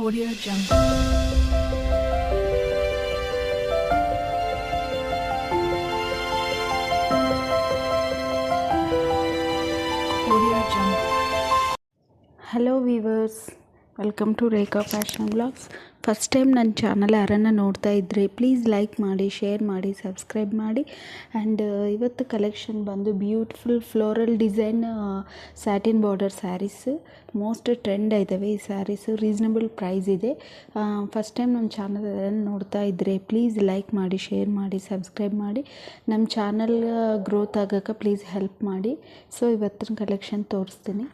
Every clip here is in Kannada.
Audio Jungle. Audio Jungle. Hello viewers, welcome to Rekha fashion blogs. First time ನನ್ನ ಚಾನಲ್ ಯಾರನ್ನು ನೋಡ್ತಾ ಇದ್ದರೆ ಪ್ಲೀಸ್ ಲೈಕ್ ಮಾಡಿ, ಶೇರ್ ಮಾಡಿ, ಸಬ್ಸ್ಕ್ರೈಬ್ ಮಾಡಿ. ಆ್ಯಂಡ್ ಇವತ್ತು ಕಲೆಕ್ಷನ್ ಬಂದು beautiful floral design satin border sarees. Most trend ಇದ್ದಾವೆ ಈ ಸ್ಯಾರೀಸು, ರೀಸನಬಲ್ ಪ್ರೈಸ್ ಇದೆ. ಫಸ್ಟ್ ಟೈಮ್ ನಮ್ಮ ಚಾನಲ್ ಯಾರನ್ನು ನೋಡ್ತಾ ಇದ್ದರೆ ಪ್ಲೀಸ್ ಲೈಕ್ ಮಾಡಿ, ಶೇರ್ ಮಾಡಿ, ಸಬ್ಸ್ಕ್ರೈಬ್ ಮಾಡಿ. ನಮ್ಮ ಚಾನಲ್ ಗ್ರೋತ್ ಆಗೋಕ್ಕೆ ಪ್ಲೀಸ್ ಹೆಲ್ಪ್ ಮಾಡಿ. ಸೊ ಇವತ್ತಿನ ಕಲೆಕ್ಷನ್ ತೋರಿಸ್ತೀನಿ.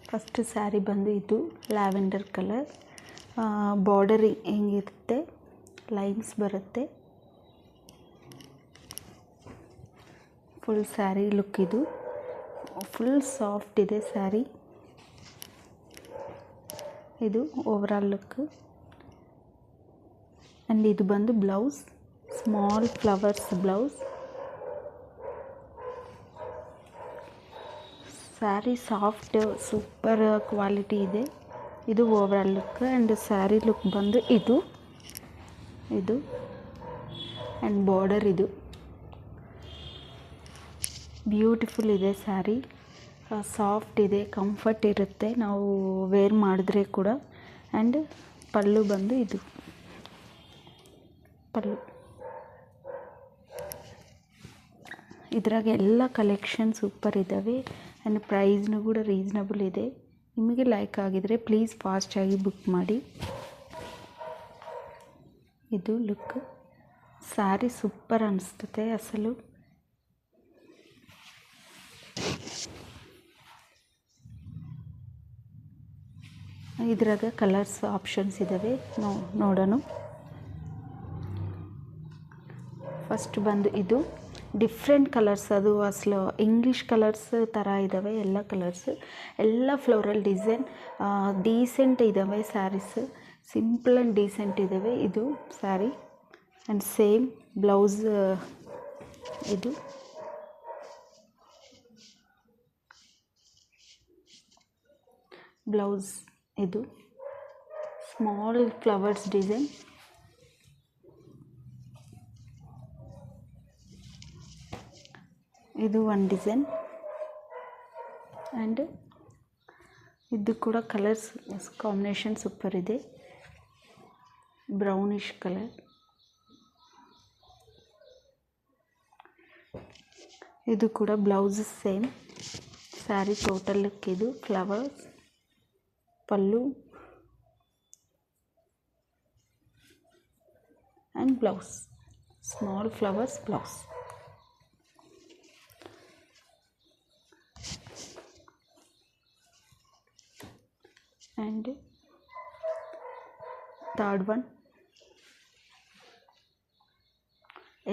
ಫಸ್ಟ್ ಸ್ಯಾರಿ ಬಂದು ಇದು ಲ್ಯಾವೆಂಡರ್ ಕಲರ್. ಬಾರ್ಡರ್ ಹೆಂಗಿರುತ್ತೆ, ಲೈನ್ಸ್ ಬರುತ್ತೆ. ಫುಲ್ ಸ್ಯಾರಿ ಲುಕ್ ಇದು. ಫುಲ್ ಸಾಫ್ಟ್ ಇದೆ ಸ್ಯಾರಿ. ಇದು ಓವರಾಲ್ ಲುಕ್. ಆ್ಯಂಡ್ ಇದು ಬಂದು blouse, small flowers blouse. Sari soft super quality ಇದೆ. ಇದು overall look. And sari look ಬಂದು ಇದು ಆ್ಯಂಡ್ ಬಾರ್ಡರ್ ಇದು. ಬ್ಯೂಟಿಫುಲ್ ಇದೆ ಸ್ಯಾರಿ. ಸಾಫ್ಟ್ ಇದೆ, ಕಂಫರ್ಟ್ ಇರುತ್ತೆ ನಾವು ವೇರ್ ಮಾಡಿದ್ರೆ ಕೂಡ. ಆ್ಯಂಡ್ ಪಲ್ಲು ಬಂದು ಇದು ಪಲ್ಲು. ಇದ್ರಾಗ ಎಲ್ಲ ಕಲೆಕ್ಷನ್ ಸೂಪರ್ ಇದ್ದಾವೆ. ಆ್ಯಂಡ್ ಪ್ರೈಸ್ನೂ ಕೂಡ ರೀಸನಬಲ್ ಇದೆ. ನಿಮಗೆ ಲೈಕ್ ಆಗಿದರೆ ಪ್ಲೀಸ್ ಫಾಸ್ಟಾಗಿ ಬುಕ್ ಮಾಡಿ. ಇದು ಲುಕ್. ಸ್ಯಾರಿ ಸೂಪರ್ ಅನಿಸ್ತದೆ ಅಸಲು. ಇದ್ರಾಗ ಕಲರ್ಸ್ ಆಪ್ಷನ್ಸ್ ಇದ್ದಾವೆ, ನೋಡೋಣ. ಫಸ್ಟ್ ಬಂದು ಇದು ಡಿಫ್ರೆಂಟ್ ಕಲರ್ಸ್. ಅದು ಅಸಲು ಇಂಗ್ಲೀಷ್ ಕಲರ್ಸ್ ಥರ ಇದ್ದಾವೆ ಎಲ್ಲ ಕಲರ್ಸ್. ಎಲ್ಲ ಫ್ಲೋರಲ್ ಡಿಸೈನ್ ಡೀಸೆಂಟ್ ಇದ್ದಾವೆ ಸ್ಯಾರೀಸ್. ಸಿಂಪಲ್ ಆ್ಯಂಡ್ ಡೀಸೆಂಟ್ ಇದ್ದಾವೆ. ಇದು ಸ್ಯಾರಿ ಆ್ಯಂಡ್ ಸೇಮ್ ಬ್ಲೌಸ್. ಇದು ಬ್ಲೌಸ್. ಇದು ಸ್ಮಾಲ್ ಫ್ಲವರ್ಸ್ ಡಿಸೈನ್. ಇದು ಒಂದು ಡಿಸೈನ್. ಆ್ಯಂಡ್ ಇದು ಕೂಡ ಕಲರ್ಸ್ ಕಾಂಬಿನೇಷನ್ ಸೂಪರ್ ಇದೆ. Brownish colour. ಇದು ಕೂಡ blouse same. Sari total look ಇದು. Flowers, pallu and blouse. Small flowers blouse. And third one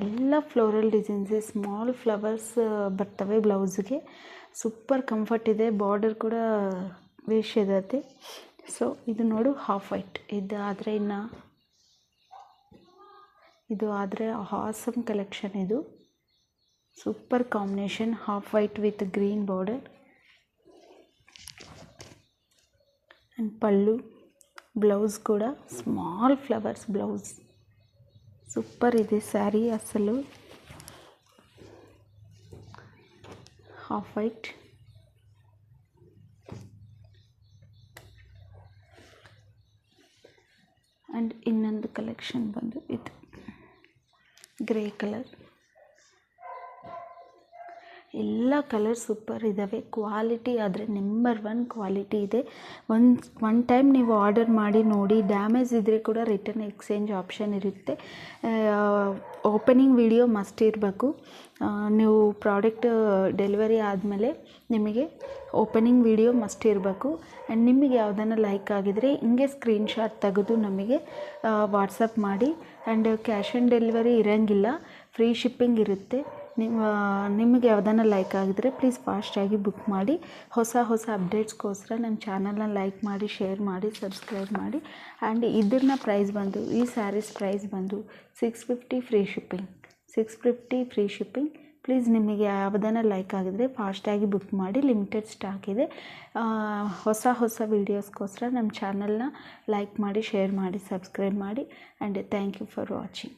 ಎಲ್ಲ ಫ್ಲೋರಲ್ ಡಿಸೈನ್ಸ್, ಸ್ಮಾಲ್ ಫ್ಲವರ್ಸ್ ಬರ್ತವೆ ಬ್ಲೌಸ್ಗೆ. ಸೂಪರ್ ಕಂಫರ್ಟ್ ಇದೆ. ಬಾರ್ಡರ್ ಕೂಡ ವೇಷ್ ಇರುತ್ತೆ. ಸೊ ಇದು ನೋಡು ಹಾಫ್ ವೈಟ್. ಇದು ಆದರೆ ಆಸಮ್ ಕಲೆಕ್ಷನ್. ಇದು super combination, half white with green border. And pallu, blouse ಕೂಡ ಸ್ಮಾಲ್ ಫ್ಲವರ್ಸ್ ಬ್ಲೌಸ್. ಸೂಪರ್ ಇದೆ ಸ್ಯಾರಿ ಅಸಲು. Half white. ಆ್ಯಂಡ್ ಇನ್ನೊಂದು ಕಲೆಕ್ಷನ್ ಬಂದು ಇದು ಗ್ರೇ ಕಲರ್. ಎಲ್ಲ ಕಲರ್ ಸೂಪರ್ ಇದ್ದಾವೆ. ಕ್ವಾಲಿಟಿ ಆದರೆ ನಂಬರ್ 1 ಕ್ವಾಲಿಟಿ ಇದೆ. ಒನ್ ಟೈಮ್ ನೀವು ಆರ್ಡರ್ ಮಾಡಿ ನೋಡಿ. ಡ್ಯಾಮೇಜ್ ಇದ್ದರೆ ಕೂಡ ರಿಟರ್ನ್ ಎಕ್ಸ್ಚೇಂಜ್ ಆಪ್ಷನ್ ಇರುತ್ತೆ. ಓಪನಿಂಗ್ ವಿಡಿಯೋ ಮಸ್ಟ್ ಇರಬೇಕು. ನೀವು ಪ್ರಾಡಕ್ಟ್ ಡೆಲಿವರಿ ಆದಮೇಲೆ ನಿಮಗೆ ಓಪನಿಂಗ್ ವಿಡಿಯೋ ಮಸ್ಟ್ ಇರಬೇಕು. ಆ್ಯಂಡ್ ನಿಮಗೆ ಯಾವುದನ್ನು ಲೈಕ್ ಆಗಿದರೆ ಹಿಂಗೆ ಸ್ಕ್ರೀನ್ಶಾಟ್ ತೆಗೆದು ನಮಗೆ ವಾಟ್ಸಪ್ ಮಾಡಿ. ಆ್ಯಂಡ್ ಕ್ಯಾಶ್ ಆನ್ ಡೆಲಿವರಿ ಇರೋಂಗಿಲ್ಲ, ಫ್ರೀ ಶಿಪ್ಪಿಂಗ್ ಇರುತ್ತೆ. ನಿಮಗೆ ಯಾವುದನ್ನು ಲೈಕ್ ಆಗಿದರೆ ಪ್ಲೀಸ್ ಫಾಸ್ಟಾಗಿ ಬುಕ್ ಮಾಡಿ. ಹೊಸ ಅಪ್ಡೇಟ್ಸ್ಗೋಸ್ಕರ ನಮ್ಮ ಚಾನಲ್ನ ಲೈಕ್ ಮಾಡಿ, ಶೇರ್ ಮಾಡಿ, ಸಬ್ಸ್ಕ್ರೈಬ್ ಮಾಡಿ. ಆ್ಯಂಡ್ ಇದನ್ನ ಪ್ರೈಸ್ ಬಂದು, ಈ ಸ್ಯಾರೀಸ್ ಪ್ರೈಸ್ ಬಂದು 650 ಫ್ರೀ ಶಿಪ್ಪಿಂಗ್. ಪ್ಲೀಸ್ ನಿಮಗೆ ಯಾವುದನ್ನು ಲೈಕ್ ಆಗಿದ್ರೆ ಫಾಸ್ಟಾಗಿ ಬುಕ್ ಮಾಡಿ, ಲಿಮಿಟೆಡ್ ಸ್ಟಾಕ್ ಇದೆ. ಹೊಸ ವೀಡಿಯೋಸ್ಗೋಸ್ಕರ ನಮ್ಮ ಚಾನಲ್ನ ಲೈಕ್ ಮಾಡಿ, ಶೇರ್ ಮಾಡಿ, ಸಬ್ಸ್ಕ್ರೈಬ್ ಮಾಡಿ. And thank you for watching.